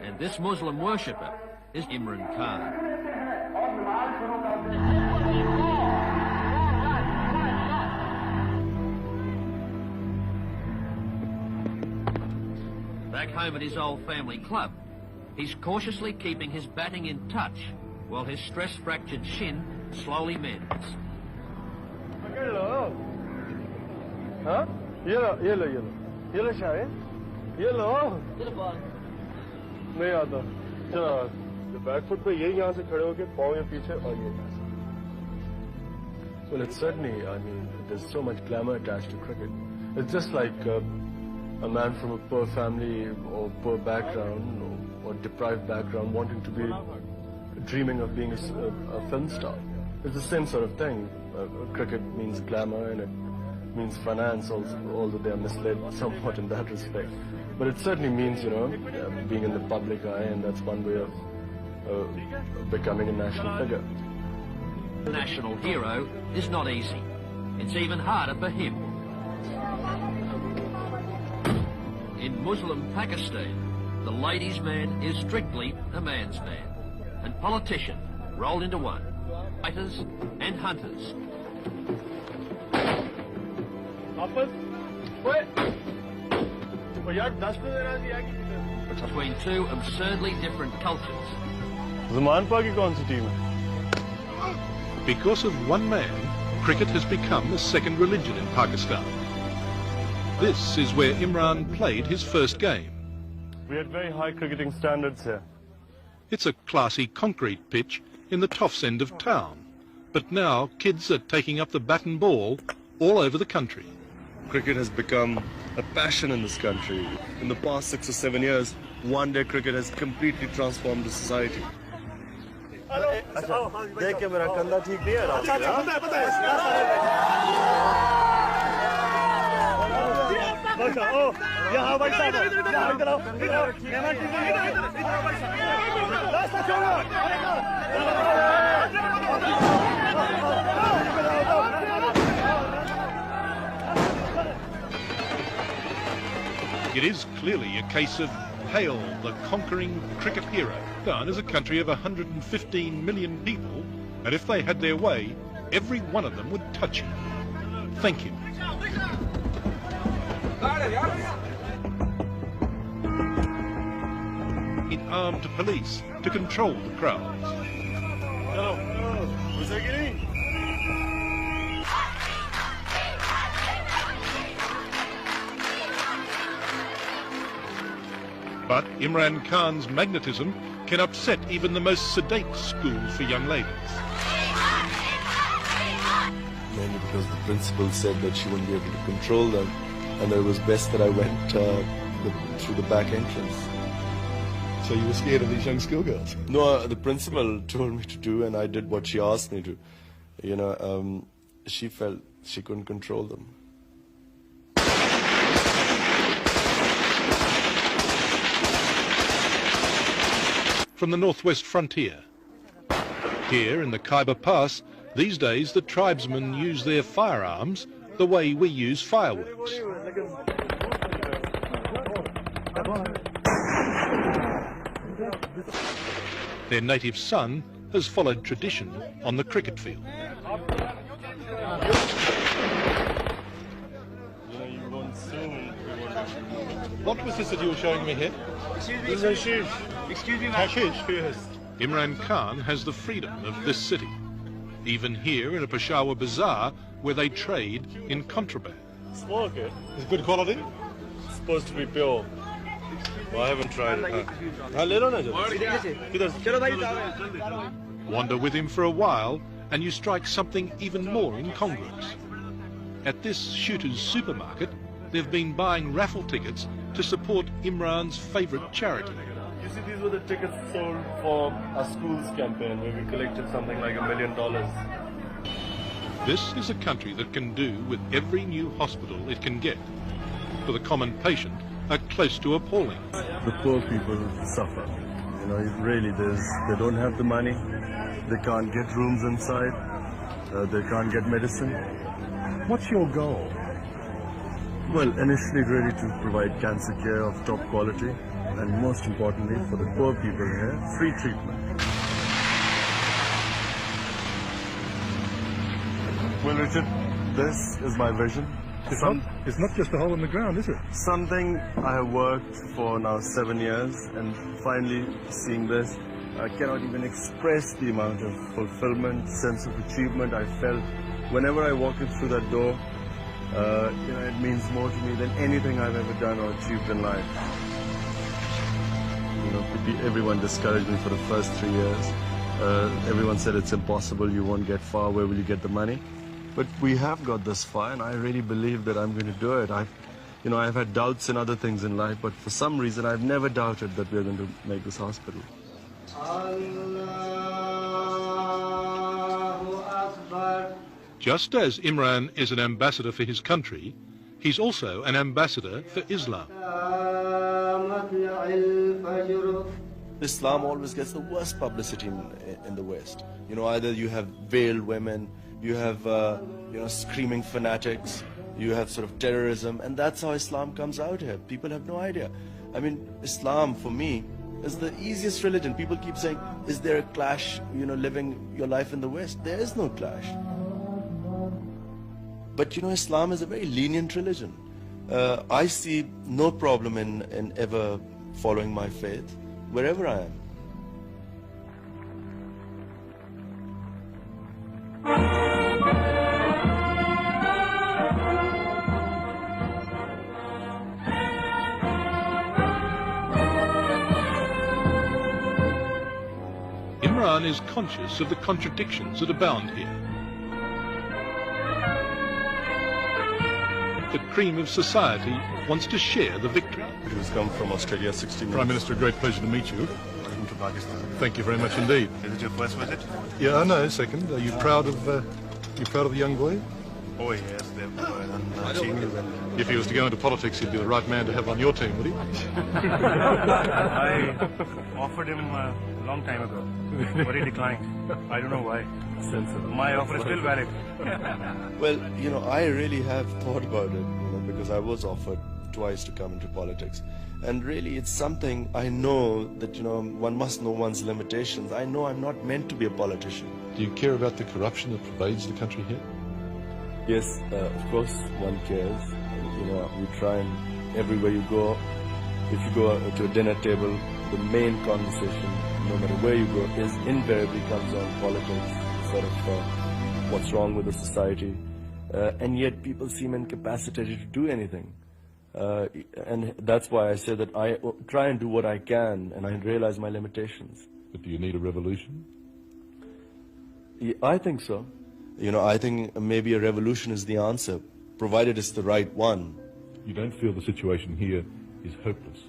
And this Muslim worshipper is Imran Khan. Back home at his old family club, he's cautiously keeping his batting in touch while his stress-fractured shin slowly mends. Huh? Yellow. Yellow shine? Yellow? नहीं आता चलो the back foot पे ये यहाँ से खड़े होके पाँव ये पीछे और ये well it's certainly I mean there's so much glamour attached to cricket. It's just like a man from a poor family or poor background or deprived background wanting to be dreaming of being a film star. It's the same sort of thing. Cricket means glamour and it means finance also, although they are misled somewhat in that respect. But it certainly means, you know, being in the public eye, and that's one way of becoming a national figure. The national hero is not easy. It's even harder for him. In Muslim Pakistan, the ladies' man is strictly a man's man, and politician rolled into one, fighters and hunters. Between two absurdly different cultures. Because of one man, cricket has become a second religion in Pakistan. This is where Imran played his first game. We had very high cricketing standards here. It's a classy concrete pitch in the Toffs end of town. But now kids are taking up the bat and ball all over the country. Cricket has become a passion in this country. In the past 6 or 7 years, one-day cricket has completely transformed the society. It is clearly a case of hail the conquering cricket hero. Pakistan is a country of 115 million people, and if they had their way, every one of them would touch him. Thank him. In armed police to control the crowds. But Imran Khan's magnetism can upset even the most sedate schools for young ladies. Mainly because the principal said that she wouldn't be able to control them, and that it was best that I went through the back entrance. So you were scared of these young schoolgirls? No, the principal told me to do, and I did what she asked me to. You know, she felt she couldn't control them. From the northwest frontier. Here in the Khyber Pass, these days the tribesmen use their firearms the way we use fireworks. Their native son has followed tradition on the cricket field. What was this that you were showing me here? This is hashish. Excuse me, hashish? Yes. Imran Khan has the freedom of this city, even here in a Peshawar bazaar where they trade in contraband. Smoke it. Is it good quality? It's supposed to be pure. Well, I haven't tried it. Wander with him for a while and you strike something even more incongruous. At this shooter's supermarket, they've been buying raffle tickets to support Imran's favourite charity. You see, these were the tickets sold for our school's campaign where we collected something like $1 million. This is a country that can do with every new hospital it can get. For the common patient, are close to appalling. The poor people suffer. You know, really, they don't have the money. They can't get rooms inside. They can't get medicine. What's your goal? Well, initially really to provide cancer care of top quality, and most importantly for the poor people here, free treatment. Well, Richard, this is my vision. It's not just a hole in the ground, is it? Something I have worked for now 7 years, and finally seeing this, I cannot even express the amount of fulfillment, sense of achievement I felt whenever I walked in through that door. It means more to me than anything I've ever done or achieved in life. Everyone discouraged me for the first 3 years. Everyone said it's impossible, you won't get far, where will you get the money? But we have got this far, and I really believe that I'm going to do it. I've had doubts in other things in life, but for some reason I've never doubted that we're going to make this hospital. Just as Imran is an ambassador for his country, he's also an ambassador for Islam. Islam always gets the worst publicity in the West. Either you have veiled women, you have screaming fanatics, you have sort of terrorism, and that's how Islam comes out here. People have no idea. I mean, Islam for me is the easiest religion. People keep saying, is there a clash, living your life in the West? There is no clash. But Islam is a very lenient religion. I see no problem in ever following my faith, wherever I am. Imran is conscious of the contradictions that abound here. The cream of society wants to share the victory. Who's come from Australia 16 Prime Minister, a great pleasure to meet you. Welcome to Pakistan. Thank you very much indeed. Is it your first visit? Yeah, I know. Second, are you proud of the young boy? Oh yes, they've done seen you well. If he was to go into politics, he'd be the right man to have on your team, would he? I offered him a long time ago, but he declined. I don't know why. My offer is still valid. Well, I really have thought about it, because I was offered twice to come into politics. And really, it's something I know that, one must know one's limitations. I know I'm not meant to be a politician. Do you care about the corruption that pervades the country here? Yes, of course one cares. We try and everywhere you go, if you go to a dinner table, the main conversation, no matter where you go, is invariably comes on politics, sort of what's wrong with the society. And yet people seem incapacitated to do anything. And that's why I say that I try and do what I can, and I realize my limitations. But do you need a revolution? Yeah, I think so. I think maybe a revolution is the answer, provided it's the right one. You don't feel the situation here is hopeless?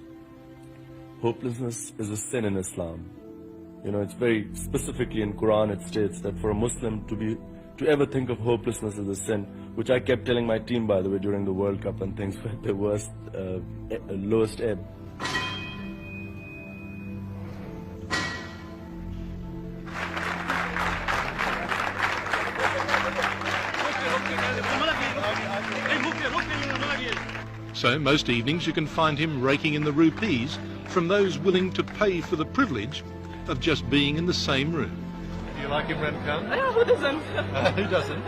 Hopelessness is a sin in Islam. It's very specifically in Quran it states that for a Muslim to ever think of hopelessness as a sin, which I kept telling my team, by the way, during the World Cup and things were at the worst, lowest ebb. So most evenings you can find him raking in the rupees from those willing to pay for the privilege of just being in the same room. Do you like Imran Khan? Yeah, who doesn't? Who doesn't?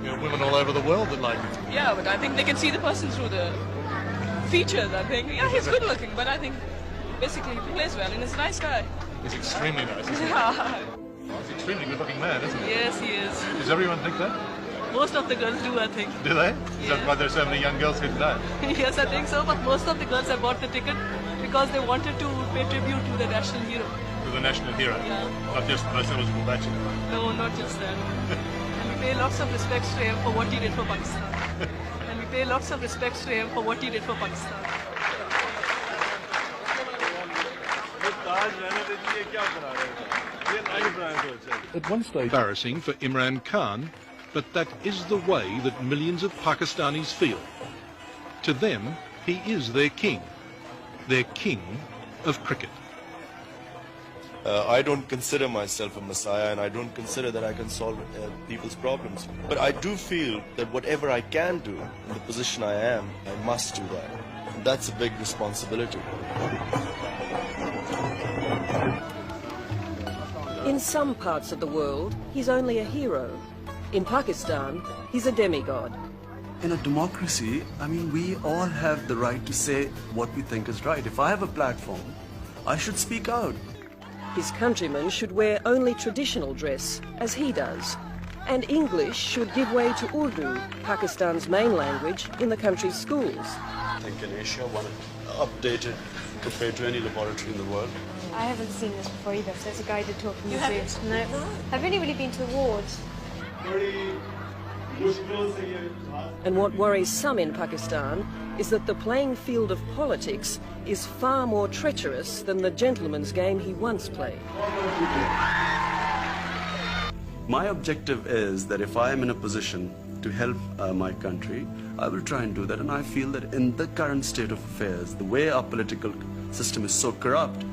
There are women all over the world that like him. Yeah, but I think they can see the person through the features, I think. Yeah, he's good looking, but I think basically he plays well and he's a nice guy. He's extremely nice, isn't he? Yeah. He's an extremely good looking man, isn't he? Yes, he is. Does everyone think that? Most of the girls do, I think. Do they? Yeah. Is that why there's so many young girls here today? Yes, I think so, but most of the girls have bought the ticket because they wanted to pay tribute to the national hero. To the national hero? Yeah. Not just the most eligible bachelor? No, not just that. And we pay lots of respects to him for what he did for Pakistan. And we pay lots of respects to him for what he did for Pakistan. At one stage, embarrassing for Imran Khan, but that is the way that millions of Pakistanis feel. To them, he is their king of cricket. I don't consider myself a messiah, and I don't consider that I can solve people's problems. But I do feel that whatever I can do in the position I am, I must do that. that's a big responsibility. In some parts of the world, he's only a hero. In Pakistan, he's a demigod. In a democracy, I mean, we all have the right to say what we think is right. If I have a platform, I should speak out. His countrymen should wear only traditional dress, as he does. And English should give way to Urdu, Pakistan's main language, in the country's schools. I think in Asia, one updated compared to any laboratory in the world. I haven't seen this before either, so it's a guided tour from museums. No. I've only really been to awards. And what worries some in Pakistan is that the playing field of politics is far more treacherous than the gentleman's game he once played. My objective is that if I am in a position to help my country, I will try and do that. And I feel that in the current state of affairs, the way our political system is so corrupt,